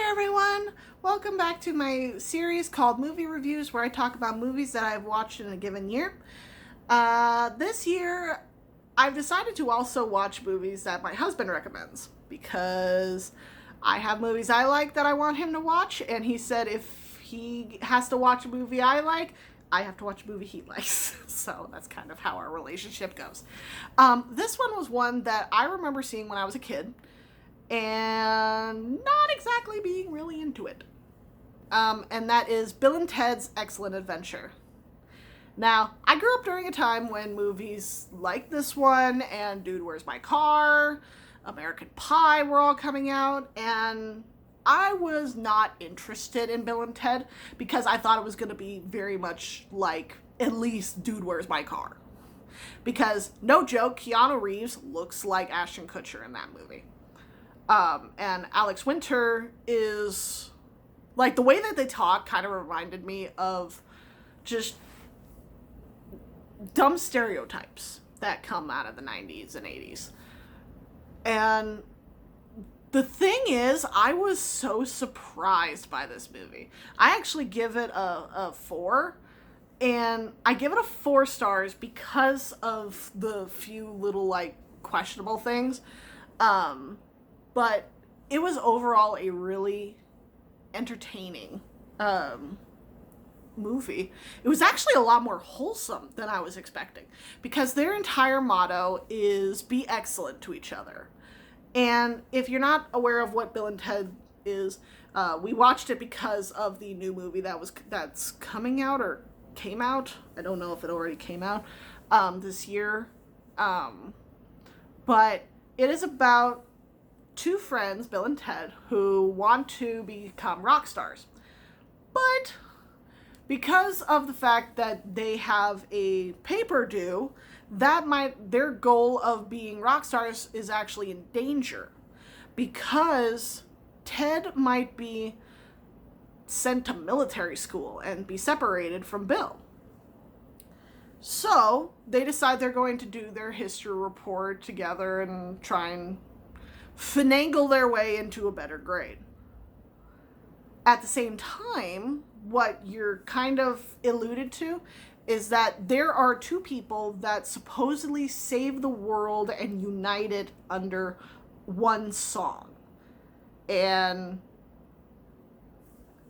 there, everyone! Welcome back to my series called Movie Reviews, where I talk about movies that I've watched in a given year. This year, I've decided to also watch movies that my husband recommends, because I have movies I like that I want him to watch, and he said if he has to watch a movie I like, I have to watch a movie he likes. So that's kind of how our relationship goes. This one was one that I remember seeing when I was a kid, and not exactly being really into it. And that is Bill and Ted's Excellent Adventure. Now, I grew up during a time when movies like this one and Dude, Where's My Car, American Pie were all coming out, and I was not interested in Bill and Ted because I thought it was going to be very much like at least Dude, Where's My Car. Because, no joke, Keanu Reeves looks like Ashton Kutcher in that movie. And Alex Winter is, like, the way that they talk kind of reminded me of just dumb stereotypes that come out of the 90s and 80s. And the thing is, I was so surprised by this movie. I actually give it a 4, and I give it a 4 stars because of the few little, like, questionable things. But it was overall a really entertaining movie. It was actually a lot more wholesome than I was expecting, because their entire motto is be excellent to each other. And if you're not aware of what Bill and Ted is, we watched it because of the new movie that's coming out or came out. I don't know if it already came out this year. But it is about two friends, Bill and Ted, who want to become rock stars. But because of the fact that they have a paper due, their goal of being rock stars is actually in danger, because Ted might be sent to military school and be separated from Bill. So they decide they're going to do their history report together and try and finagle their way into a better grade. At the same time, what you're kind of alluded to is that there are two people that supposedly save the world and unite it under one song. And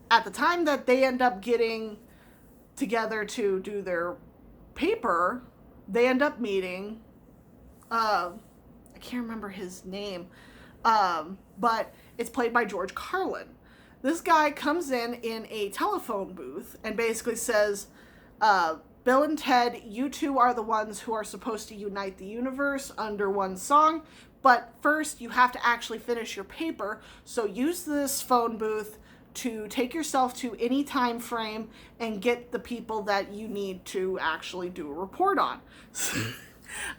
at the time that they end up getting together to do their paper, they end up meeting, I can't remember his name, but it's played by George Carlin. This guy comes in a telephone booth and basically says, Bill and Ted, you two are the ones who are supposed to unite the universe under one song, but first you have to actually finish your paper, so use this phone booth to take yourself to any time frame and get the people that you need to actually do a report on.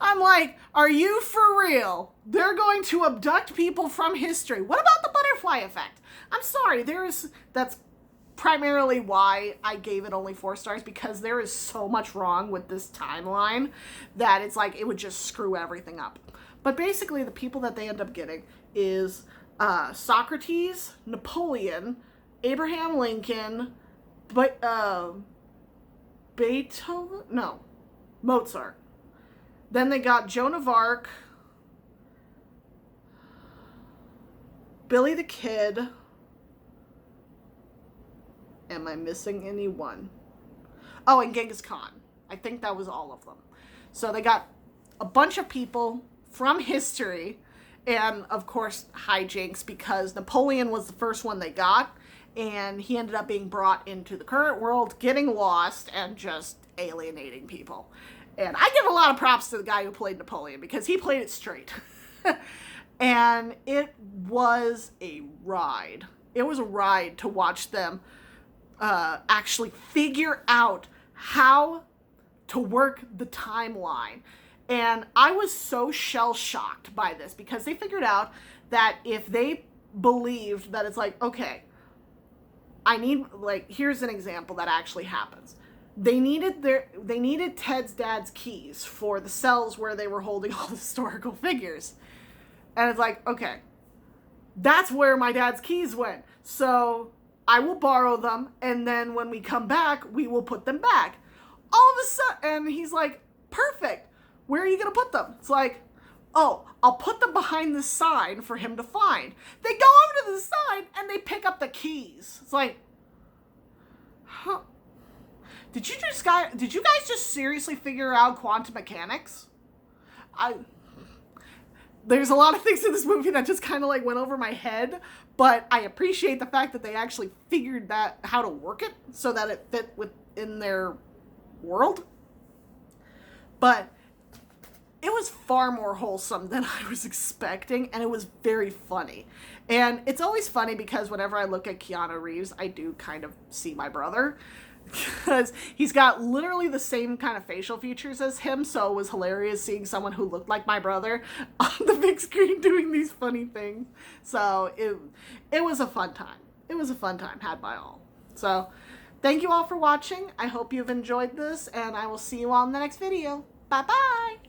I'm like, are you for real? They're going to abduct people from history. What about the butterfly effect? I'm sorry, that's primarily why I gave it only 4 stars, because there is so much wrong with this timeline that it's like it would just screw everything up. But basically the people that they end up getting is Socrates, Napoleon, Abraham Lincoln, Beethoven? No, Mozart. Then they got Joan of Arc, Billy the Kid. Am I missing anyone? Oh, and Genghis Khan. I think that was all of them. So they got a bunch of people from history, and of course hijinks, because Napoleon was the first one they got, and he ended up being brought into the current world, getting lost, and just alienating people. And I give a lot of props to the guy who played Napoleon, because he played it straight. And it was a ride. It was a ride to watch them actually figure out how to work the timeline. And I was so shell-shocked by this, because they figured out that if they believed that it's like, okay, here's an example that actually happens. They needed Ted's dad's keys for the cells where they were holding all the historical figures. And it's like, okay, that's where my dad's keys went. So I will borrow them, and then when we come back, we will put them back. All of a sudden, and he's like, perfect. Where are you going to put them? It's like, oh, I'll put them behind the sign for him to find. They go over to the sign, and they pick up the keys. It's like, huh. Did you guys just seriously figure out quantum mechanics? There's a lot of things in this movie that just kind of like went over my head, but I appreciate the fact that they actually figured that how to work it so that it fit within their world. But it was far more wholesome than I was expecting, and it was very funny. And it's always funny because whenever I look at Keanu Reeves, I do kind of see my brother, because he's got literally the same kind of facial features as him, so it was hilarious seeing someone who looked like my brother on the big screen doing these funny things. So it was a fun time. It was a fun time had by all. So thank you all for watching. I hope you've enjoyed this, and I will see you all in the next video. Bye bye.